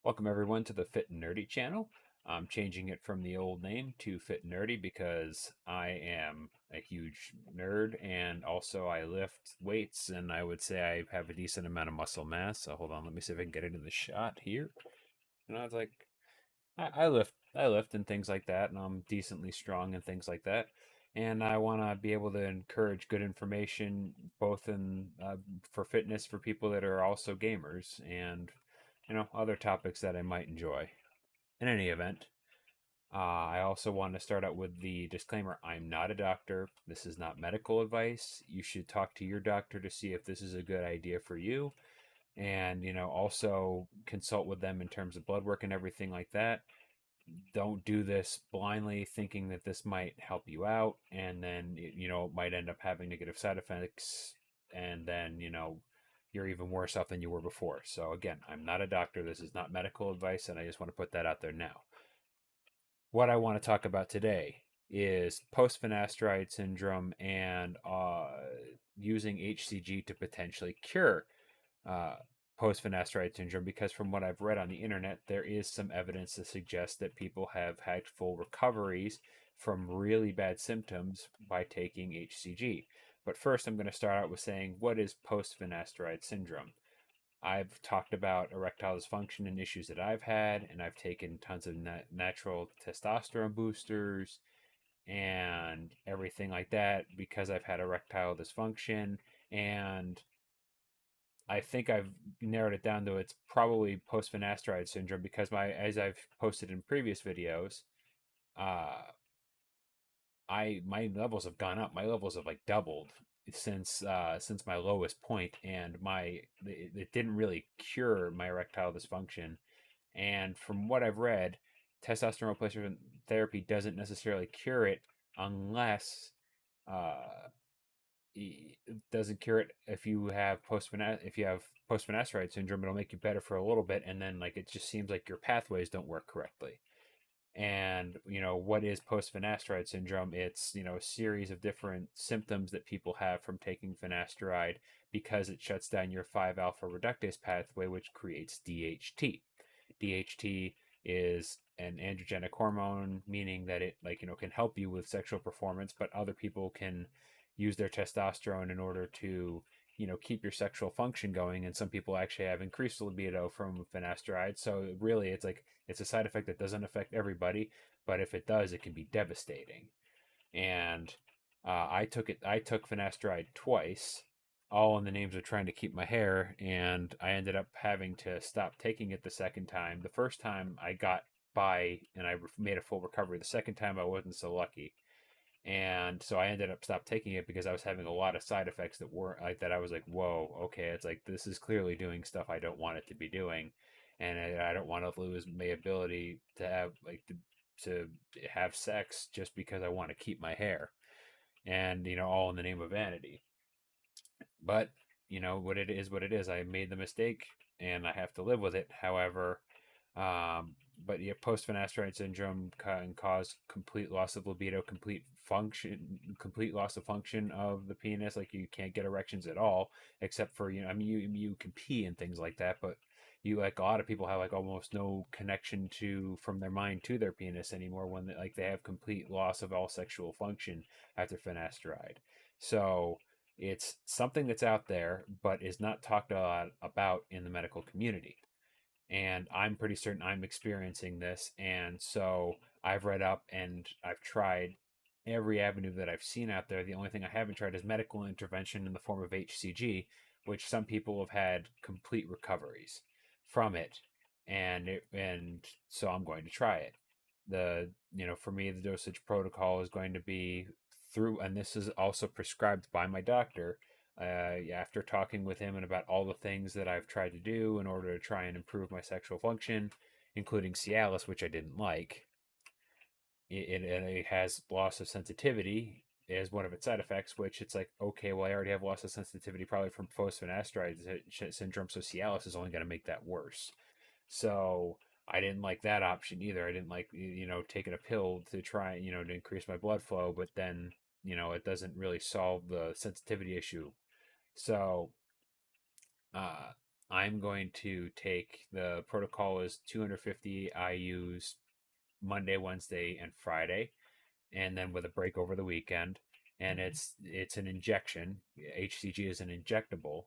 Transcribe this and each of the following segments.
Welcome everyone to the Fit and Nerdy channel. I'm changing it from the old name to Fit and Nerdy because I am a huge nerd and also I lift weights and I would say I have a decent amount of muscle mass. So hold on, let me see if I can get it in the shot here. And I was like, I lift and things like that, and I'm decently strong and things like that. And I want to be able to encourage good information, both in for fitness for people that are also gamers, and other topics that I might enjoy. In any event, I also want to start out with the disclaimer: I'm not a doctor. This is not medical advice. You should talk to your doctor to see if this is a good idea for you, and also consult with them in terms of blood work and everything like that. Don't do this blindly thinking that this might help you out and then it might end up having negative side effects and then you're even worse off than you were before. So again, I'm not a doctor. This is not medical advice, and I just want to put that out there now. What I want to talk about today is post-finasteride syndrome and using HCG to potentially cure uh, post finasteride syndrome, because from what I've read on the internet, there is some evidence to suggest that people have had full recoveries from really bad symptoms by taking HCG. But first, I'm going to start out with saying, what is post finasteride syndrome? I've talked about erectile dysfunction and issues that I've had, and I've taken tons of natural testosterone boosters and everything like that because I've had erectile dysfunction. And I think I've narrowed it down to it's probably post finasteride syndrome because as I've posted in previous videos, uh, my levels have gone up. My levels have like doubled since my lowest point, and it didn't really cure my erectile dysfunction. And from what I've read, testosterone replacement therapy doesn't necessarily cure it unless uh, it doesn't cure it if you have post finasteride syndrome. It'll make you better for a little bit, and then like it just seems like your pathways don't work correctly. And what is post finasteride syndrome? It's a series of different symptoms that people have from taking finasteride because it shuts down your 5 alpha reductase pathway, which creates DHT. DHT is an androgenic hormone, meaning that it can help you with sexual performance, but other people can use their testosterone in order to keep your sexual function going, and some people actually have increased libido from finasteride. So really it's a side effect that doesn't affect everybody, but if it does, it can be devastating. And I took finasteride twice, all in the names of trying to keep my hair, and I ended up having to stop taking it the second time. The first time I got by and I made a full recovery. The second time I wasn't so lucky, and so I ended up stop taking it because I was having a lot of side effects that weren't like that. I was like, whoa, okay, it's like this is clearly doing stuff I don't want it to be doing, and I don't want to lose my ability to have to have sex just because I want to keep my hair, and all in the name of vanity. But what it is, what it is. I made the mistake, and I have to live with it. However, but yeah, post finasteride syndrome can cause complete loss of libido, complete loss of function of the penis. Like you can't get erections at all, except for I mean, you can pee and things like that, but you like a lot of people have like almost no connection to from their mind to their penis anymore when they have complete loss of all sexual function after finasteride. So it's something that's out there, but is not talked a lot about in the medical community, and I'm pretty certain I'm experiencing this. And so I've read up and I've tried every avenue that I've seen out there. The only thing I haven't tried is medical intervention in the form of HCG, which some people have had complete recoveries from it. And so I'm going to try it. For me, the dosage protocol is going to be through, and this is also prescribed by my doctor after talking with him and about all the things that I've tried to do in order to try and improve my sexual function, including Cialis, which I didn't like. It has loss of sensitivity as one of its side effects, which it's like, okay, well, I already have loss of sensitivity probably from post-finasteride syndrome, so Cialis is only going to make that worse. So I didn't like that option either. I didn't like, taking a pill to try, to increase my blood flow, but then, it doesn't really solve the sensitivity issue. So uh, I'm going to take the protocol is 250 IUs Monday, Wednesday, and Friday, and then with a break over the weekend. And it's an injection. HCG is an injectable,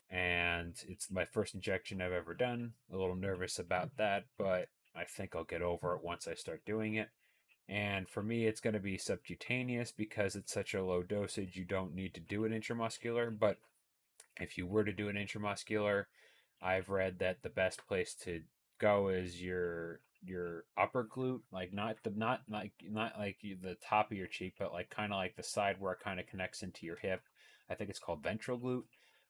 and it's my first injection I've ever done. A little nervous about that, but I think I'll get over it once I start doing it. And for me, it's going to be subcutaneous because it's such a low dosage. You don't need to do it intramuscular, but if you were to do an intramuscular, I've read that the best place to go is your upper glute, like not like the top of your cheek, but like kind of like the side where it kind of connects into your hip. I think it's called ventral glute,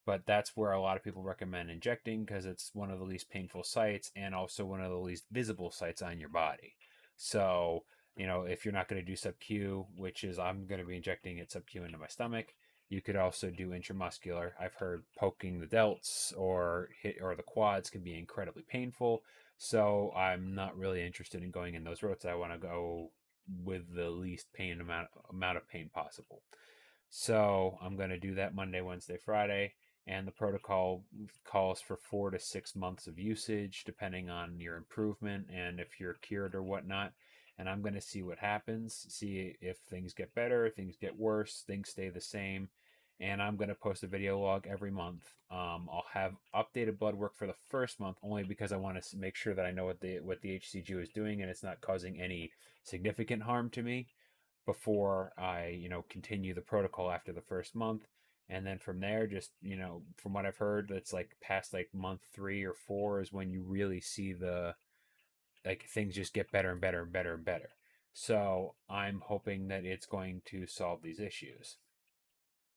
but that's where a lot of people recommend injecting because it's one of the least painful sites and also one of the least visible sites on your body. So, if you're not going to do sub Q, which is I'm going to be injecting it sub Q into my stomach, you could also do intramuscular. I've heard poking the delts or the quads can be incredibly painful. So I'm not really interested in going in those routes. I want to go with the least pain amount of pain possible. So I'm going to do that Monday, Wednesday, Friday. And the protocol calls for 4 to 6 months of usage, depending on your improvement and if you're cured or whatnot. And I'm going to see what happens, see if things get better, things get worse, things stay the same. And I'm going to post a video log every month. I'll have updated blood work for the first month only because I want to make sure that I know what the HCG is doing and it's not causing any significant harm to me before I, continue the protocol after the first month. And then from there, just, from what I've heard, it's like past like month 3 or 4 is when you really see like things just get better and better and better and better. So I'm hoping that it's going to solve these issues.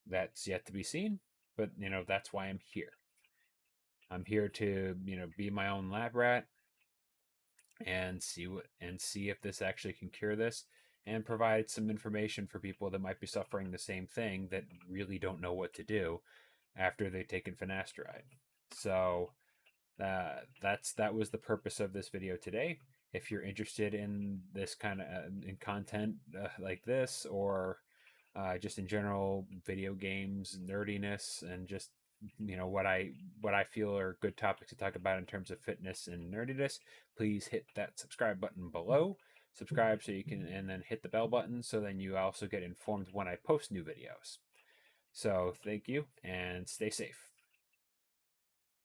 That's yet to be seen, but, that's why I'm here. I'm here to, be my own lab rat and see if this actually can cure this and provide some information for people that might be suffering the same thing that really don't know what to do after they've taken finasteride. So that was the purpose of this video today. If you're interested in this kind of in content like this, or just in general video games nerdiness, and just what I feel are good topics to talk about in terms of fitness and nerdiness, please hit that subscribe button below. Subscribe so you can, and then hit the bell button so then you also get informed when I post new videos. So thank you and stay safe.